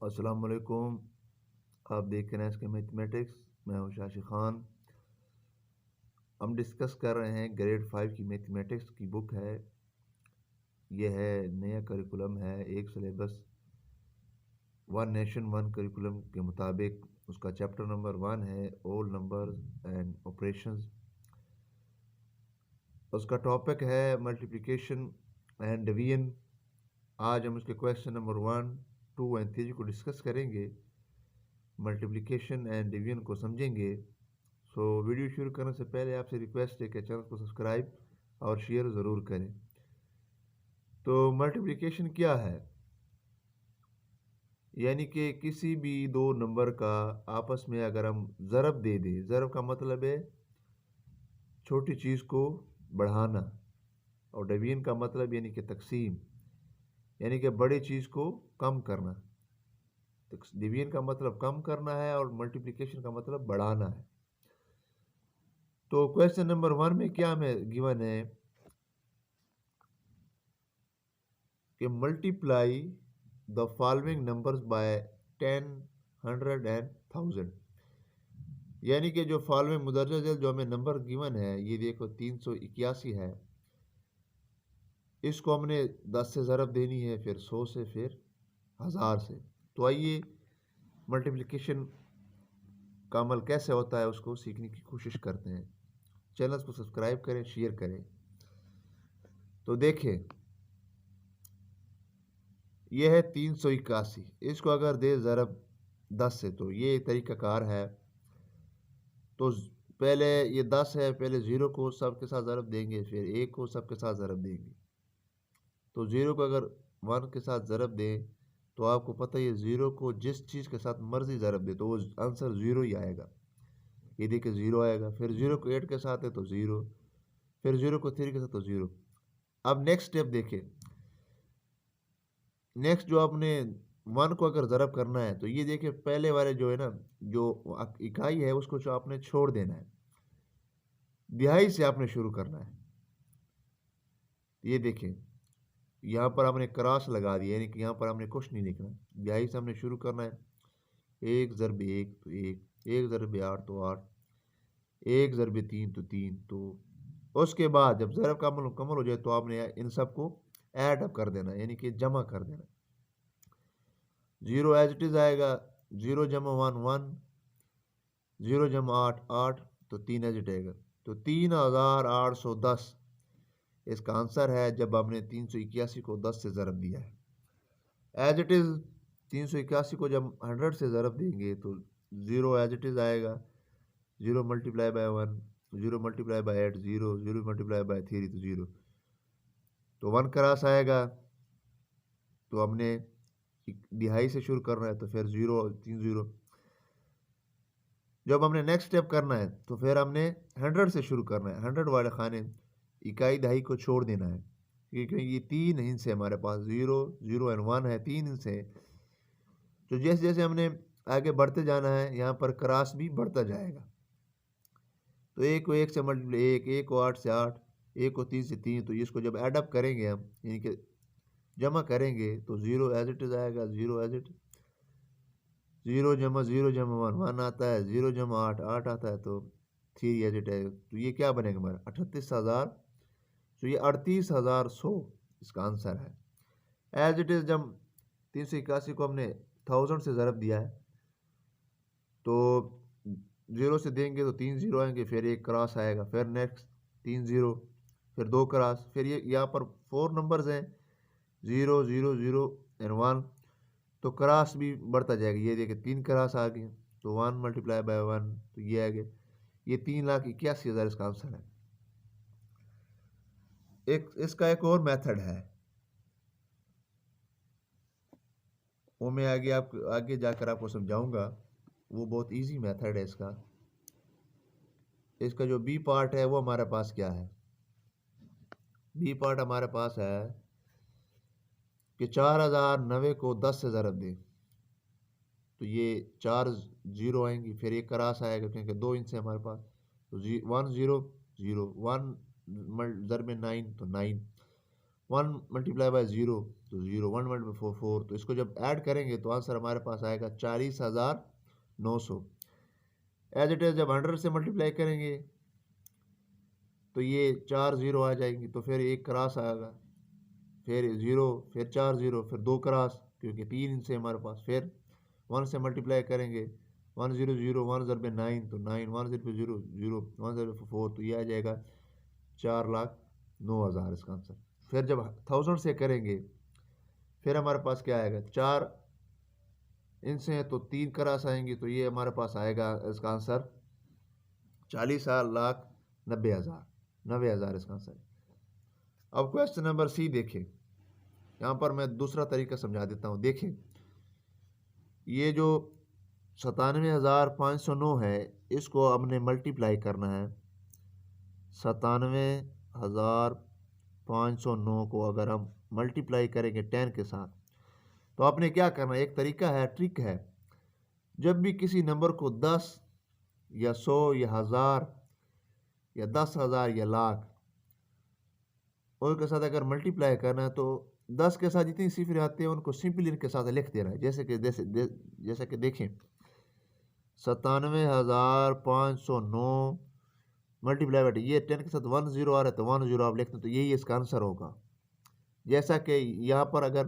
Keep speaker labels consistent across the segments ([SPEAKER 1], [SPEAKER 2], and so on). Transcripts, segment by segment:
[SPEAKER 1] अस्सलाम वालेकुम। आप देख रहे हैं इसके मैथमेटिक्स। मैं हूं शाशी खान। हम डिस्कस कर रहे हैं ग्रेड 5 की मैथमेटिक्स की बुक है। यह है नया करिकुलम है, एक syllabus one nation one curriculum के मुताबिक। उसका चैप्टर नंबर 1 है ऑल नंबर्स एंड ऑपरेशंस। उसका टॉपिक है मल्टीप्लिकेशन एंड डिवीजन। आज हम उसके क्वेश्चन नंबर 1, 2 एंड 3 को डिस्कस करेंगे। मल्टीप्लिकेशन एंड डिवीजन को समझेंगे। वीडियो शुरू करने से पहले आपसे रिक्वेस्ट है कि चैनल को सब्सक्राइब और शेयर ज़रूर करें। तो मल्टीप्लिकेशन क्या है? यानी कि किसी भी दो नंबर का आपस में अगर हम ज़रब दे दें, ज़रब का मतलब है छोटी चीज़ को बढ़ाना, और डिवीजन का मतलब यानी कि तकसीम, यानी कि बड़ी चीज़ को कम करना। तो डिवीजन का मतलब कम करना है और मल्टीप्लिकेशन का मतलब बढ़ाना है। तो क्वेश्चन नंबर 1 में क्या हमें गिवन है कि multiply the following numbers by 10, 100 and 1000। यानी कि जो फॉलोइंग मुदर्रज है, जो हमें नंबर गिवन है, ये देखो 381 है। इसको हमने 10 से ज़रब देनी है, फिर 100 से, फिर 1000 से। तो आइए मल्टीप्लिकेशन का अमल कैसे होता है उसको सीखने की कोशिश करते हैं। चैनल को सब्सक्राइब करें, शेयर करें। तो देखें, यह है 381। इसको अगर दे ज़रब 10 से, तो ये तरीक़ाकार है। तो पहले ये 10 है, पहले 0 को सबके साथ ज़रब देंगे, फिर 1 को सबके साथ ज़रब देंगे। तो 0 को अगर 1 के साथ ज़रब दें तो आपको पता है 0 को जिस चीज़ के साथ मर्ज़ी ज़रब दे तो वो आंसर 0 ही आएगा। ये देखिए 0 आएगा। फिर 0 को 8 के साथ है तो 0, फिर 0 को 3 के साथ तो 0। अब नेक्स्ट स्टेप देखें। नेक्स्ट जो आपने 1 को अगर ज़रब करना है तो ये देखिए पहले वाले जो है ना, जो इकाई है उसको जो आपने छोड़ देना है, दिहाई से आपने शुरू करना है। ये देखें, यहाँ पर हमने क्रॉस लगा दिया, यानी कि यहाँ पर हमने कुछ नहीं लिखना, दिहाई से हमने शुरू करना है। 1 ज़रब 1 तो 1, 1 ज़रब 8 तो 8, 1 ज़रब 3 तो 3। तो उसके बाद जब ज़रब का अमल मुकम्मल हो जाए तो आपने इन सब को ऐड अप कर देना, यानी कि जमा कर देना। 0 एज इट इज़ आएगा, 0 जमा 1 1, 0 जमा 8 8, तो 3 एज इट आएगा। तो 3810 इसका आंसर है, जब हमने 381 को 10 से ज़रब दिया है। एज इट इज़ 381 को जब 100 से ज़रब देंगे तो 0 एज इट इज़ आएगा, 0 multiply by 1, 0 multiply by 8 0, 0 multiply by 3 तो 0। तो 1 क्रॉस आएगा, तो हमने दिहाई से शुरू करना है, तो फिर 0 3 0। जब हमने नेक्स्ट स्टेप करना है तो फिर हमने 100 से शुरू करना है। 100 वाले खाने इकाई दहाई को छोड़ देना है, क्योंकि ये 3 हिस्से हमारे पास 0 0 एंड 1 है, 3 हिस्से। तो जैसे जैसे हमने आगे बढ़ते जाना है, यहाँ पर क्रॉस भी बढ़ता जाएगा। तो 1 को 1 से मल्टीप्लाई 1, 1 को 8 से 8, 1 को 3 से 3। तो इसको जब एडअप करेंगे हम, यानी कि जमा करेंगे, तो 0 एज इट इज़ आएगा, 0 एज इट, 0 जमा 0 जमा 1 1 आता है, 0 जमा 8 8 आता है, तो 3 एज इट है। तो ये क्या बनेगा हमारा 38,000। तो ये 38,100 इसका आंसर है। एज इट इज़ जब 381 को हमने 1000 से ज़रब दिया है, तो 0 से देंगे तो 3 0 आएंगे, फिर एक क्रॉस आएगा, फिर नेक्स्ट 3 0, फिर 2 क्रॉस, फिर ये यहाँ पर 4 नंबर्स हैं, 0 0 0 एंड 1। तो क्रॉस भी बढ़ता जाएगा। ये देखिए 3 क्रॉस आ गए, तो 1 मल्टीप्लाई बाय 1, तो ये आ गया। ये 3,81,000 इसका आंसर है। एक इसका एक और मेथड है, वो मैं आगे जाकर आपको समझाऊंगा। वो बहुत इजी मेथड है इसका। इसका जो बी पार्ट है वो हमारे पास क्या है? बी पार्ट हमारे पास है कि 4090 को 10 से ज़रब दें, तो ये 4 0 आएंगी, फिर एक क्रॉस आएगा क्योंकि 2 इंच है हमारे पास। तो 1 0 0, 1 ज़रब 9 तो 9, 1 मल्टीप्लाई बाय 0 तो 0, 1 मल्टीप्लाई 4, तो इसको जब ऐड करेंगे तो आंसर हमारे पास आएगा 40,900। एज इट इज जब 100 से मल्टीप्लाई करेंगे तो ये 4 0 आ जाएंगी, तो फिर एक क्रॉस आएगा, फिर 0, फिर 4 0, फिर 2 क्रॉस, क्योंकि 3 इनसे हमारे पास, फिर 1 से मल्टीप्लाई करेंगे 1 0 0, 1 0 पे 9 तो 9, 1 0 पे 0 0, 1 0 पे 4, तो ये आ जाएगा 4,09,000 इसका आंसर। फिर जब 1000 से करेंगे फिर हमारे पास क्या आएगा, 4 इनसे है तो 3 क्रॉस आएंगी, तो ये हमारे पास आएगा इसका आंसर 40,90,000, 90,000 इसका आंसर। अब क्वेश्चन नंबर सी देखें, यहाँ पर मैं दूसरा तरीका समझा देता हूँ। देखें, ये जो 97,509 है, इसको हमने मल्टीप्लाई करना है। 97,509 को अगर हम मल्टीप्लाई करेंगे 10 के साथ, तो आपने क्या करना है, एक तरीका है, ट्रिक है। जब भी किसी नंबर को 10 या 100 या 1000 या 10,000 या लाख और के साथ अगर मल्टीप्लाई करना है, तो 10 के साथ जितनी सिफरें आती हैं उनको सिंपली इनके साथ लिख देना है। जैसे कि जैसा कि देखें, 97,509 मल्टीप्लाई बाय, ये 10 के साथ 1 0 आ रहा है, तो 1 0 आप लिखते हैं, तो यही इसका आंसर होगा। जैसा कि यहाँ पर अगर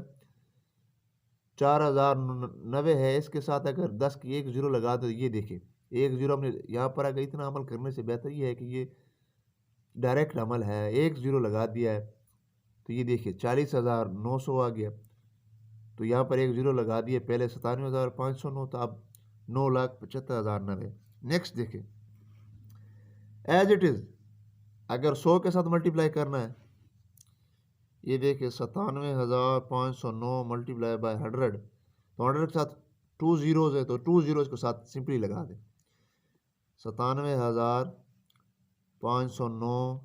[SPEAKER 1] 4090 है, इसके साथ अगर 10 की 1 0 लगा दो, ये देखिए 1 0 हमने यहाँ पर अगर इतना अमल करने से बेहतर ये है कि ये डायरेक्ट अमल है, 1 0 लगा दिया है, तो ये देखिए 40,900 आ गया। तो यहाँ पर 1 0 लगा दिए, पहले 97,509 था, अब 9,75,090। नेक्स्ट देखें, एज इट इज अगर 100 के साथ मल्टीप्लाई करना है, ये देखिए 97,509 मल्टीप्लाई बाय 100, तो 100 के साथ 2 जीरोज है, तो 2 जीरोज के साथ सिंपली लगा दें। 97,509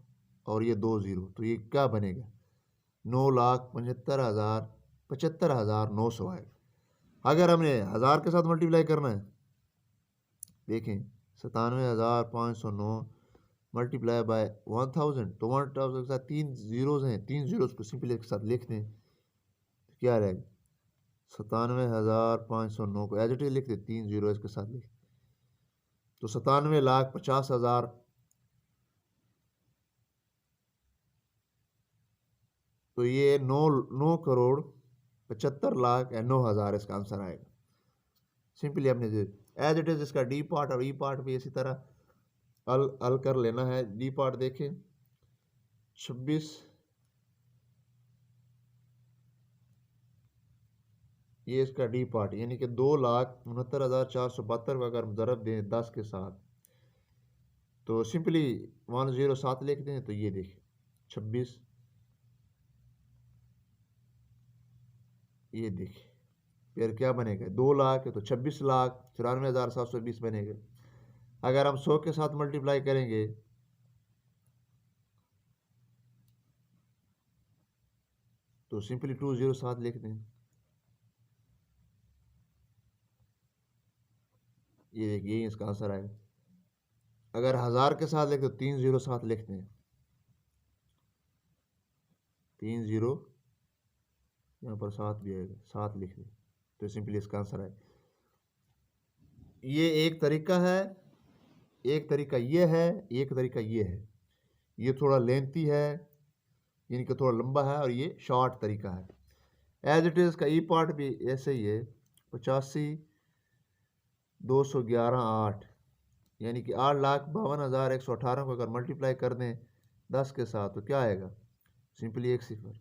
[SPEAKER 1] और ये 2 जीरो, तो ये क्या बनेगा, 9,75,900 आएगा। अगर हमने 1000 के साथ मल्टीप्लाई करना है, देखें 97,509 मल्टीप्लाई बाय 1000, तो 1000 के साथ 3 जीरोज हैं, 3 जीरोज को सिंपली के साथ लिख दें, तो क्या रहेगा, 97,509 को एज इट इज लिख दें, 3 जीरो इसके साथ लिख, तो 97,50,000, तो ये 9,75,09,000 इसका आंसर आएगा। सिंपली हमने एज इट इज इसका डी पार्ट और ई पार्ट भी इसी तरह अल कर लेना है। डी पार्ट देखें, 26, ये इसका डी पार्ट यानी कि 2,69,472 का अगर ज़रब दें 10 के साथ, तो सिंपली 107 लिख दें, तो ये देखिए 26, ये देखिए फिर क्या बनेगा, 2 लाख है तो 26,94,720 बनेगा। अगर हम 100 के साथ मल्टीप्लाई करेंगे, तो सिंपली 2 0 साथ लिख दें, ये देखिए यही इसका आंसर आएगा। अगर 1000 के साथ लिखते तो 3 0 साथ लिखते हैं, 3 0 यहाँ पर साथ भी आएगा, साथ लिख दें, तो सिंपली इसका आंसर आएगा। ये एक तरीका है, एक तरीका ये है, एक तरीका ये है। ये थोड़ा लेंथी है, यानी कि थोड़ा लंबा है, और ये शॉर्ट तरीका है। एज इट इज़ का ई पार्ट भी ऐसे ही है, 85,211,8, यानी कि 8,52,118 को अगर मल्टीप्लाई कर दें 10 के साथ, तो क्या आएगा, सिंपली एक सिफर।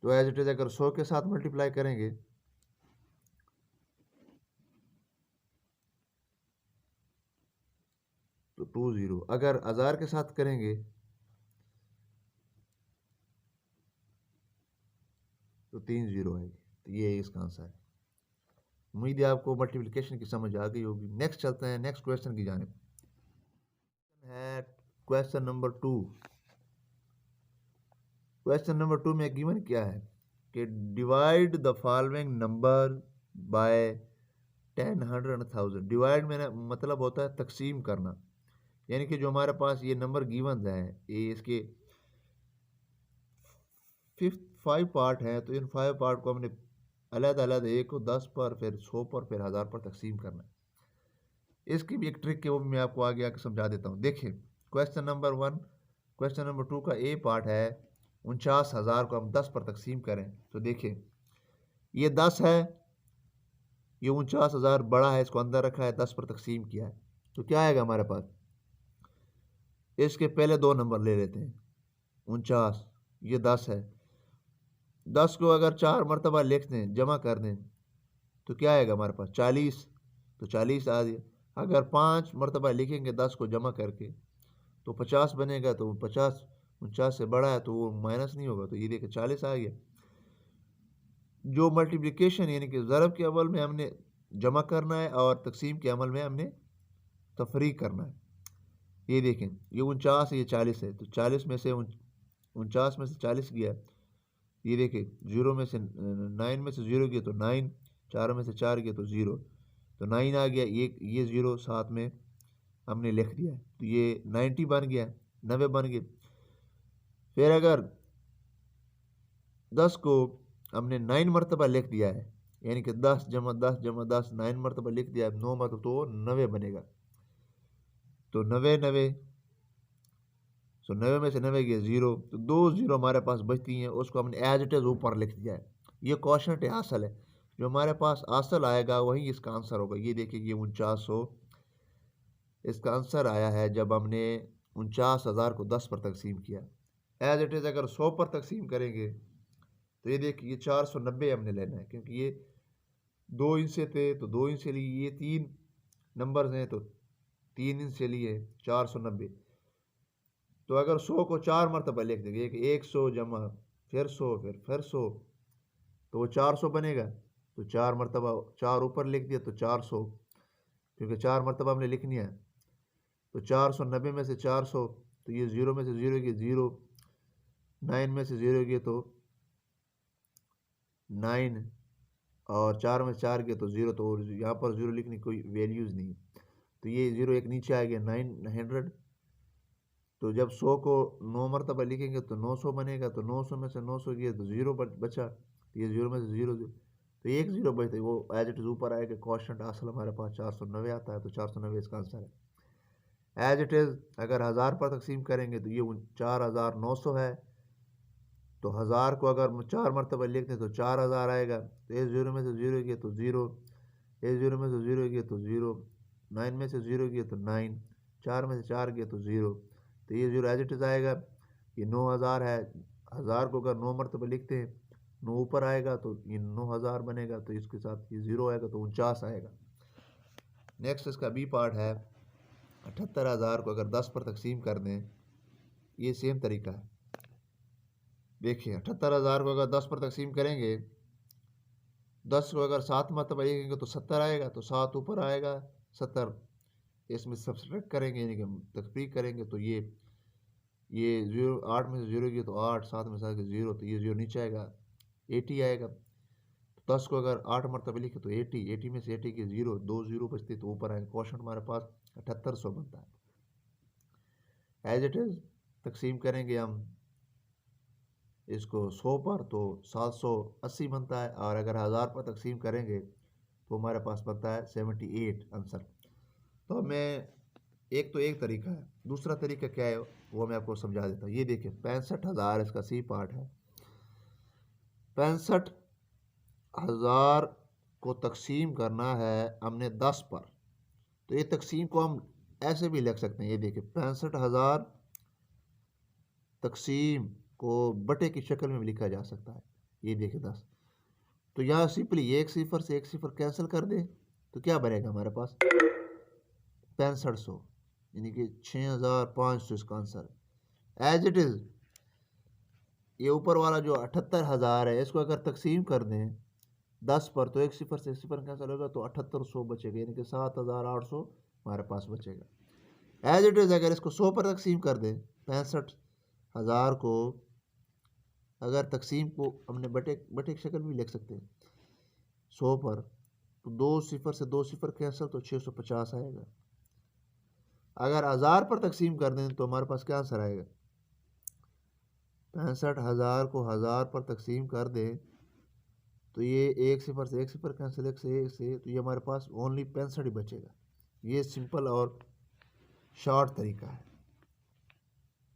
[SPEAKER 1] तो एज इट इज़ अगर 100 के साथ मल्टीप्लाई करेंगे, तो 2 0। अगर 1000 के साथ करेंगे, तो 3 0 आएगी, तो ये इसका आंसर है। उम्मीद है आपको मल्टीप्लिकेशन की समझ आ गई होगी। नेक्स्ट चलते हैं नेक्स्ट क्वेश्चन की जानिब। है क्वेश्चन नंबर 2। क्वेश्चन नंबर 2 में गिवन क्या है कि divide the following number by 10, 100 and 1000। Divide में मतलब होता है तकसीम करना, यानी कि जो हमारे पास ये नंबर गिवन है, ये इसके 5 पार्ट हैं, तो इन 5 पार्ट को हमने अलग-अलग, एक को 10 पर, फिर 100 पर, फिर 1000 पर तकसीम करना है। इसकी भी एक ट्रिक है, वो भी मैं आपको आगे आके समझा देता हूँ। देखिए, क्वेश्चन नंबर 1, क्वेश्चन नंबर 2 का ए पार्ट है 49,000 को हम 10 पर तकसीम करें। तो देखिए, ये 10 है, ये 49,000 बड़ा है, इसको अंदर रखा है, 10 पर तकसीम किया है, तो क्या आएगा हमारे पास? इसके पहले 2 नंबर ले लेते हैं। 49, ये 10 है, 10 को अगर 4 मरतबा लिख दें, जमा कर दें, तो क्या आएगा हमारे पास? 40, तो 40 आ गया। अगर 5 मरतबा लिखेंगे 10 को जमा करके, तो 50 बनेगा, तो 50 49 से बड़ा है, तो वो माइनस नहीं होगा, तो ये देखिए 40 आ गया। जो मल्टीप्लिकेशन यानी कि ज़रब के अमल में हमने जमा करना है और तकसीम के अमल में हमने तफरीक करना है। ये देखें, ये 49 है, ये 40 है, तो 40 में से 49 में से 40 गया, ये देखिए 0 में से 9 में से 0 गया तो 9, 4 में से 4 गया तो 0, तो 9 आ गया। ये 0 साथ में हमने लिख दिया है, तो ये 90 बन गया, 90 बन गए। फिर अगर 10 को हमने 9 मरतबा लिख दिया है, यानी कि 10 जमा 10 जमा 10, 9 मरतबा लिख दिया है, 9 मरतबा, तो 90 बनेगा। तो 90 90, तो 90 में से 90 गया 0, तो 2 0 हमारे पास बचती हैं, उसको हमने एज इट इज़ ऊपर लिख दिया है। ये क्वेश्चन है हासिल है, जो हमारे पास हासिल आएगा वही इसका आंसर होगा। ये देखिए, ये 4900 इसका आंसर आया है जब हमने 49,000 को 10 पर तकसीम किया। एज इट इज़ अगर 100 पर तकसीम करेंगे, तो ये देखिए, ये 490 हमने लेना है, क्योंकि ये 2 इंच से थे, तो 2 इंच से लिए, ये 3 नंबर्स हैं, तो 3 इंच से लिए 490। तो अगर 100 को 4 मरतबा लिख देंगे, 100 जमा फिर 100 फिर 100, तो वो 400 बनेगा। तो 4 मरतबा 4 ऊपर लिख दिया, तो 400, क्योंकि 4 मरतबा हमने लिखनी है। तो 490 में से 400, तो ये 0 में से 0 गया 0, 9 में से 0 गया तो 9, और 4 में से 4 गया तो 0, तो यहाँ पर 0 लिखने की कोई वैल्यूज़ नहीं, तो ये 0 एक नीचे आ गया 900। तो जब 100 को 9 मरतबा लिखेंगे तो 900 बनेगा, तो 900 में से 900 गया तो 0 बचा, तो ये 0 में से 0 तो एक 0 बचता है, वो एज इट इज़ ऊपर आएगा। क्वेश्चन असल हमारे पास 490 आता है, तो 490 इसका आंसर है। एज इट इज़ अगर 1000 पर तकसीम करेंगे, तो ये 4900 है, तो 1000 को अगर 4 मरतबा लिखते हैं तो 4000 आएगा। तो ये 0 में से 0 गया तो 0, ये 0 में से 0 गया तो 0, 9 में से 0 गया तो 9, 4 में से 4 गया तो 0, तो ये 0 एज इट इज़ आएगा। ये 9000 है, 1000 को अगर 9 मरतबा लिखते हैं, 9 ऊपर आएगा, तो ये 9000 बनेगा, तो इसके साथ ये 0 आएगा, तो 49 आएगा। नेक्स्ट इसका बी पार्ट है 78,000 को अगर 10 पर तकसीम कर दें, ये सेम तरीका है। देखिए, 78,000 को अगर 10 पर तकसीम करेंगे, 10 को अगर 7 मरतबा लिखेंगे तो 70 आएगा, तो 7 ऊपर आएगा 70, इसमें सब्सट्रैक्ट करेंगे यानी कि तकसीम करेंगे, तो ये 0, 8 में से 0 गया तो 8, 7 में से 0, तो ये 0 नीचे आएगा, 80 आएगा। तो 10 को अगर 8 मरतबा लिखे तो 80, 80 में से 80 के 0, 2 0 बचते तो ऊपर आएगा। क्वेश्चन हमारे पास 7800 बनता है। एज इट इज़ तकसीम करेंगे हम इसको 100 पर, तो 780 बनता है, और अगर 1000 पर तकसीम करेंगे तो हमारे पास बनता है 78 आंसर। तो मैं एक तरीका है, दूसरा तरीका क्या है वो मैं आपको समझा देता हूँ। ये देखिए, 65,000 इसका सी पार्ट है। 65,000 को तकसीम करना है हमने 10 पर, तो ये तकसीम को हम ऐसे भी लिख सकते हैं। ये देखिए, 65,000 तकसीम को बटे की शक्ल में भी लिखा जा सकता है। ये देखिए 10, तो यहाँ सिंपली एक सिफर से एक सिफर कैंसिल कर दें, तो क्या बनेगा हमारे पास? 6500, यानी कि 6500 इसका आंसर है। एज इट इज़ ये ऊपर वाला जो 78,000 है, इसको अगर तकसीम कर दें 10 पर, तो एक सिफर से एक सिफर कैंसिल होगा, तो 7800 बचेगा, यानी कि 7800 हमारे पास बचेगा। एज इट इज़ अगर इसको 100 पर तकसीम कर दें, 65,000 को अगर तकसीम को हमने बटे बटे की शक्ल में भी लिख सकते हैं 100 पर, तो 2 सिफर से 2 सिफर कैंसिल, तो 650 आएगा। अगर 1000 पर तकसीम कर दें तो हमारे पास क्या आंसर आएगा? 65,000 को 1000 पर तकसीम कर दें तो ये एक सिफर कैंसिल, एक से तो ये हमारे पास ओनली 65 ही बचेगा। ये सिंपल और शॉर्ट तरीका है।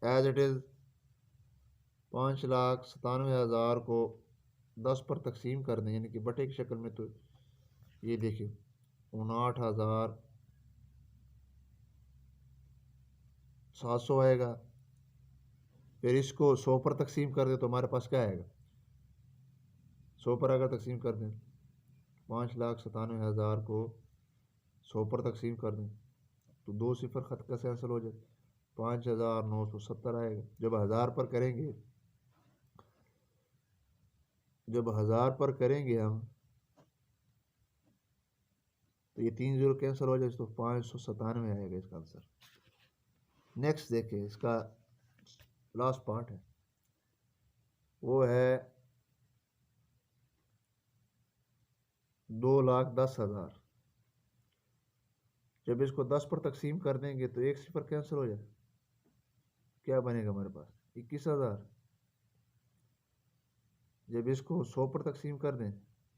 [SPEAKER 1] एज इट इज़ 5,97,000 को 10 पर तकसीम कर दें यानी कि बटे की शक्ल में, तो ये देखिए 59,700 आएगा। फिर इसको 100 पर तकसीम कर दें तो हमारे पास क्या आएगा? 100 पर अगर तकसीम कर दें 5,97,000 को 100 पर तकसीम कर दें तो 2 सिफर खत का कैंसिल हो जाए, 5,970 आएगा। जब 1000 पर करेंगे हम तो ये 3 जीरो कैंसिल हो जाए तो 597 आएगा इसका आंसर। नेक्स्ट देखिए, इसका लास्ट पार्ट है, वो है 2,10,000। जब इसको 10 पर तकसीम कर देंगे तो एक सिफर कैंसिल हो जाए, क्या बनेगा हमारे पास? 21,000। जब इसको 100 पर तकसीम कर दें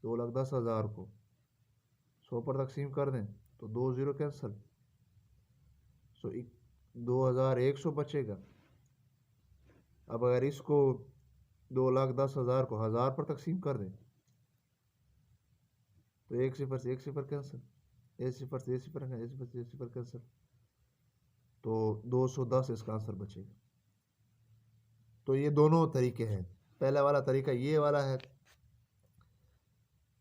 [SPEAKER 1] 2,10,000 को 100 पर तकसीम कर दें तो 2 जीरो कैंसिल, सो 2,100 बचेगा। अब अगर इसको 2,10,000 को 1000 पर तकसीम कर दें तो एक सिफर से एक सिफर कैंसिल, एक सिफर से एक सिफर कैंसिल, एक सिफर से एक सिफर कैंसिल, तो 210 इसका आंसर बचेगा। तो ये दोनों तरीके हैं। पहला वाला तरीका ये वाला है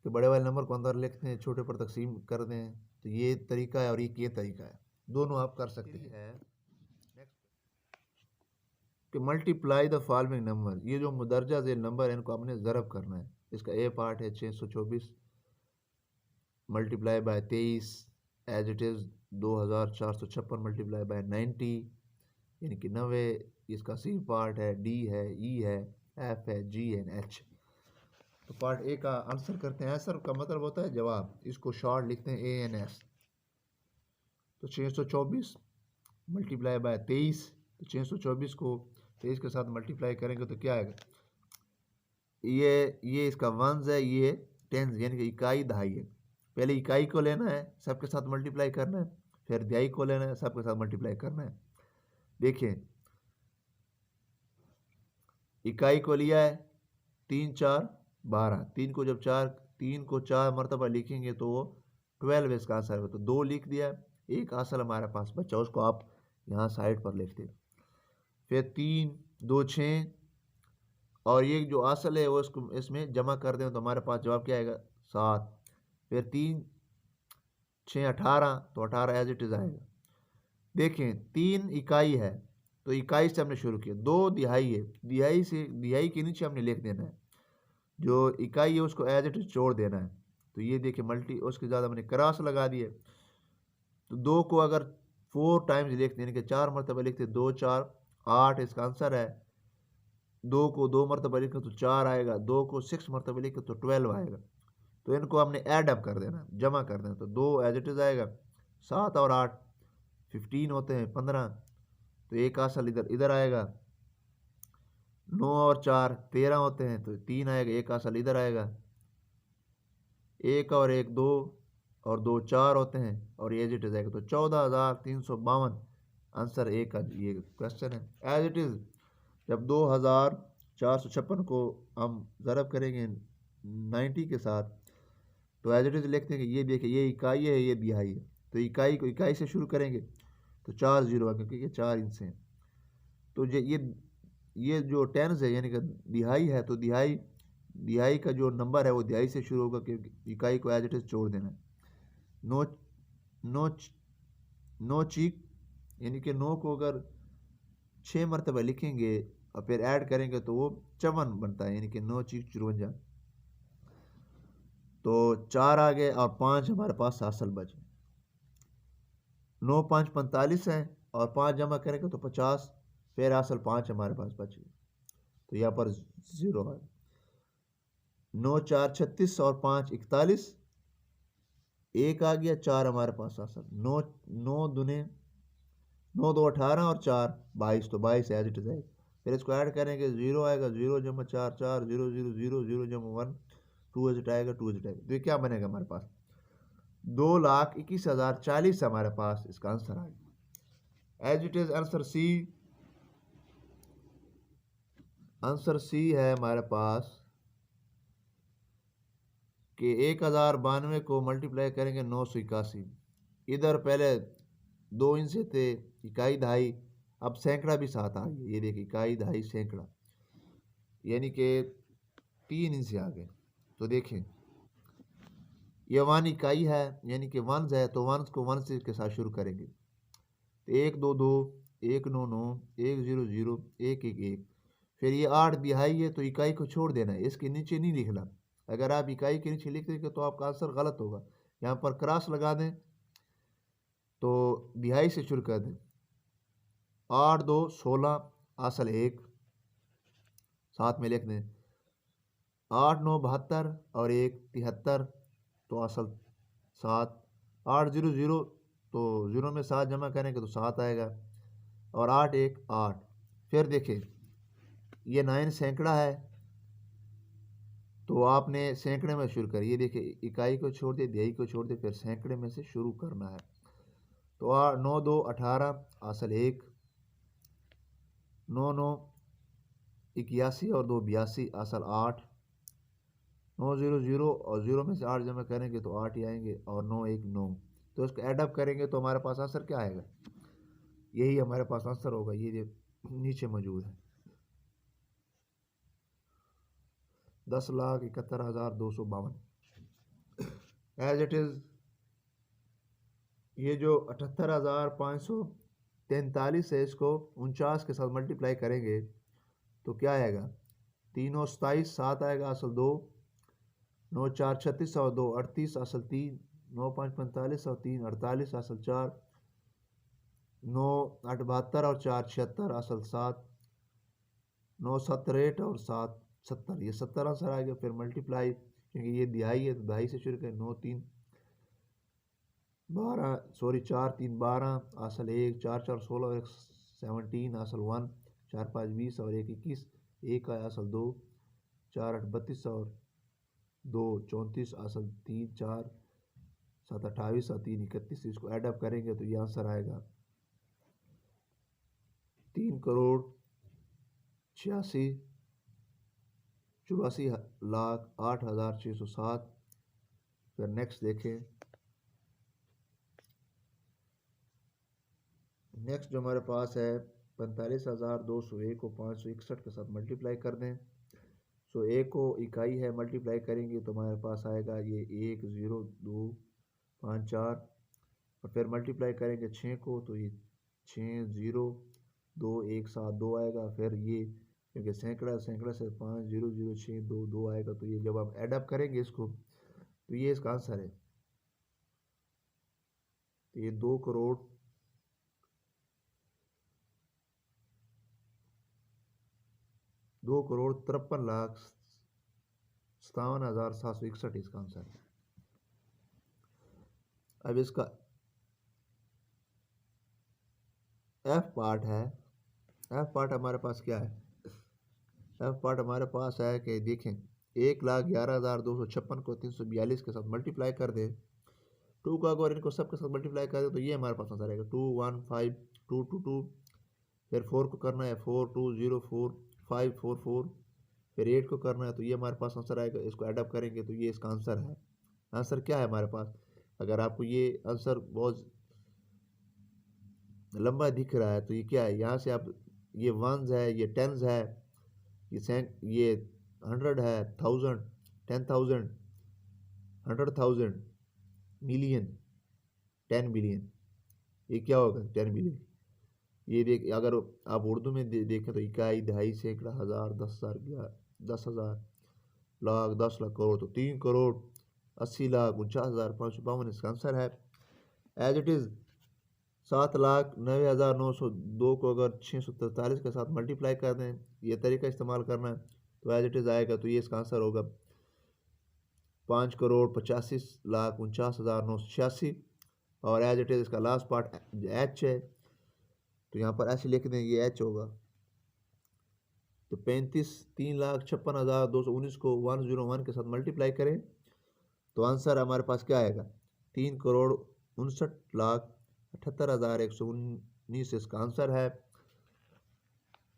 [SPEAKER 1] कि बड़े वाले नंबर को अंदर लिखते हैं, छोटे पर तकसीम कर दें, तो ये तरीका है और ये तरीका है, दोनों आप कर सकते हैं। कि मल्टीप्लाई द फॉलोइंग नंबर, ये जो मुदर्जा झेल नंबर है इनको आपने ज़रब करना है। इसका ए पार्ट है 624 multiply by 23 as it is 2,456 multiply by 90 यानी कि 90। इसका सी पार्ट है, डी है, ई है, एफ है, जी एंड एच। तो पार्ट ए का आंसर करते हैं। आंसर का मतलब होता है जवाब, इसको शॉर्ट लिखते हैं ए एन एस। तो 624 मल्टीप्लाई बाय 23, तो 624 को 23 के साथ मल्टीप्लाई करेंगे तो क्या आएगा? ये इसका वंस है, ये टेंस यानी कि इकाई दहाई है। पहले इकाई को लेना है, सबके साथ मल्टीप्लाई करना है, फिर दहाई को लेना है, सबके साथ मल्टीप्लाई करना है। देखिए इकाई को लिया है 3 4 12, 3 को 4 मरतबा लिखेंगे तो वो 12 इसका आंसर है। तो 2 लिख दिया, एक असल हमारे पास बचा, उसको आप यहाँ साइड पर लिखते। फिर 3 2 6 और ये जो असल है वो इसको इसमें जमा कर दें तो हमारे पास जवाब क्या आएगा? 7। फिर 3 6 18, तो 18 एज इट इज़ आएगा। देखें 3 इकाई है तो इकाई से हमने शुरू किया, 2 दिहाई है, दिहाई के नीचे हमने लिख देना है, जो इकाई है उसको एज इट इज छोड़ देना है। तो ये देखिए मल्टी उसके ज़्यादा हमने क्रॉस लगा दिए। तो 2 को अगर 4 टाइम्स लिखते यानी कि 4 मरतबा लिखते, 2 4 8 इसका आंसर है। 2 को 2 मरतबा लिखे तो 4 आएगा, 2 को 6 मरतबा लिखे तो 12 आएगा। तो इनको हमने ऐड अप कर देना, जमा कर देना, तो 2 एज इट इज़ आएगा, 7 और 8 15 होते हैं 15, तो एक असल इधर आएगा। 9 और 4 13 होते हैं तो 3 आएगा, एक असल इधर आएगा। 1 और 1 2 और 2 4 होते हैं और एज इट इज़ आएगा। तो 14,352 आंसर ए का ये क्वेश्चन है। एज इट इज़ जब 2,456 को हम ज़रब करेंगे 90 के साथ तो एज इट इज़ लिखते हैं कि ये देखिए ये इकाई है, ये दिहाई है। तो इकाई को इकाई से शुरू करेंगे तो 4 जीरो आ, क्योंकि ये 4 इनसे हैं। तो ये जो टेंस है यानी कि दिहाई है, तो दिहाई का जो नंबर है वो दिहाई से शुरू होगा, क्योंकि इकाई को एज इट इज़ छोड़ देना है। नो नो नो चीक यानी कि 9 को अगर 6 मरतबा लिखेंगे और फिर ऐड करेंगे तो वो 54 बनता है, यानी कि 9 चीक 54। तो 4 आ गए और 5 हमारे पास असल बचे। 9 5 45 हैं और 5 जमा करेंगे तो 50, फिर असल 5 हमारे पास बचे, तो यहाँ पर 0 है। 9 4 36 और 5 41, एक आ गया, 4 हमारे पास असल। 9 9 दुने 9 2 18 और 4 22, तो 22 एज इट इज आएगा। फिर इसको ऐड करेंगे, 0 आएगा, 0 जमा 4 4, 0 0 0 0 जमा 1, 2 एज इट आएगा, 2 एज इट आएगा। तो ये क्या बनेगा हमारे पास, 2,21,040 हमारे पास इसका आंसर आ गया। As it is answer C, answer C है हमारे पास कि 1092 को मल्टीप्लाई करेंगे 981। इधर पहले 2 इंच से थे, इकाई दहाई, अब सैकड़ा भी साथ आ गया। ये देखिए इकाई दहाई सैकड़ा, यानी कि 3 इंच से आ गए। तो देखें ये 1 इकाई है, यानी कि वंस है, तो वंस को 1 से के साथ शुरू करेंगे। तो 1 2 2, 1 9 9, 1 0 0, 1 1 1। फिर ये 8 दिहाई है, तो इकाई को छोड़ देना है, इसके नीचे नहीं लिखना। अगर आप इकाई के नीचे लिख देंगे तो आपका आंसर गलत होगा। यहाँ पर क्रॉस लगा दें, तो दिहाई से शुरू कर दें। 8 2 16 असल 1, साथ में लिख दें। 8 9 72 और 1 73, तो असल 7। 8 0 0, तो 0 में 7 जमा करेंगे तो 7 आएगा, और 8 1 8। फिर देखें ये 9 सैकड़ा है, तो आपने सैकड़े में शुरू कर, ये देखिए इकाई को छोड़ दे, दिहाई को छोड़ दे, फिर सैकड़े में से शुरू करना है। तो 9 2 18 असल 1, 9 9 81 और 2 82 असल 8, 9 0 0 और 0 में से 8 जमा करेंगे तो 8 ही आएंगे, और 9 1 9। तो इसको एडअप करेंगे तो हमारे पास आंसर क्या आएगा, यही हमारे पास आंसर होगा, ये नीचे मौजूद है, 10,71,252। एज इट इज़ ये जो 78,543 है, इसको 49 के साथ मल्टीप्लाई करेंगे तो क्या आएगा, 3 और 27 7 आएगा असल 2, 9 4 36 और 2 38 असल 3, 9 5 45 और 3 48 असल 4, 9 8 72 और 4 76 असल 7, 9 7 8 और 7 70, ये 70 आंसर आ गया। फिर मल्टीप्लाई, क्योंकि ये दिहाई है तो दिहाई से शुरू करें, 9 3 12, सॉरी 4 3 12 असल 1, 4 4 16 और 1 17 असल 1, 4 5 20 और 1 21, 1 आया असल 2, 4 8 32 और 2 34 असल 3, 4 7 28 और 3 31। इसको एडअप करेंगे तो ये आंसर आएगा 3,84,08,607। फिर नेक्स्ट देखें, नेक्स्ट जो हमारे पास है 45,201 को 561 के साथ मल्टीप्लाई कर दें। सो ए को इकाई है, मल्टीप्लाई करेंगे तो हमारे पास आएगा ये 1 0 2 5 4, और फिर मल्टीप्लाई करेंगे 6 को तो ये 6 0 2 1 7 2 आएगा। फिर ये क्योंकि सैकड़ा सैकड़ा से 5 0 0 6 2 2 आएगा, तो ये जब हम एडअप करेंगे इसको तो ये इसका आंसर है। तो ये 2 करोड़ 53,57,761 इसका आंसर है। अब इसका एफ पार्ट है, एफ पार्ट हमारे पास क्या है, एफ पार्ट हमारे पास है कि देखें 1,11,256 को 342 के साथ मल्टीप्लाई कर दें, 2 का अगर इनको सब के साथ मल्टीप्लाई कर दें तो ये हमारे पास आंसर आएगा 2 1 5 2 2 2। फिर 4 को करना है 4 2 0 4 5 4 4। फिर 8 को करना है तो ये हमारे पास आंसर आएगा। इसको एडअप करेंगे तो ये इसका आंसर है। आंसर क्या है हमारे पास, अगर आपको ये आंसर बहुत लंबा दिख रहा है तो ये क्या है, यहाँ से आप ये वंस है, ये टेंस है, ये 100 है, 1000 10,000 100,000 मिलियन 10 बिलियन, ये क्या होगा 10 बिलियन। ये देख अगर आप उर्दू में देखें तो इकाई दहाई सैकड़ा हज़ार 10,000 10,000 लाख 10 लाख करोड़, तो 3 करोड़ 80,49,552 इसका आंसर है। एज इट इज़ 7,90,902 को अगर 643 के साथ मल्टीप्लाई कर दें, ये तरीका इस्तेमाल करना है तो एज इट इज़ आएगा, तो ये इसका आंसर होगा 5,85,49,986। और एज इट इज़ इसका लास्ट पार्ट एच है, तो यहाँ पर ऐसे लिख दें, ये एच होगा। तो 3,56,56,219 को 101 के साथ मल्टीप्लाई करें तो आंसर हमारे पास क्या आएगा, 3,59,78,119 इसका आंसर है।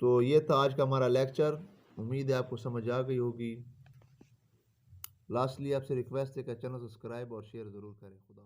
[SPEAKER 1] तो ये था आज का हमारा लेक्चर, उम्मीद है आपको समझ आ गई होगी। लास्टली आपसे रिक्वेस्ट है कि चैनल सब्सक्राइब और शेयर ज़रूर करें। खुदा।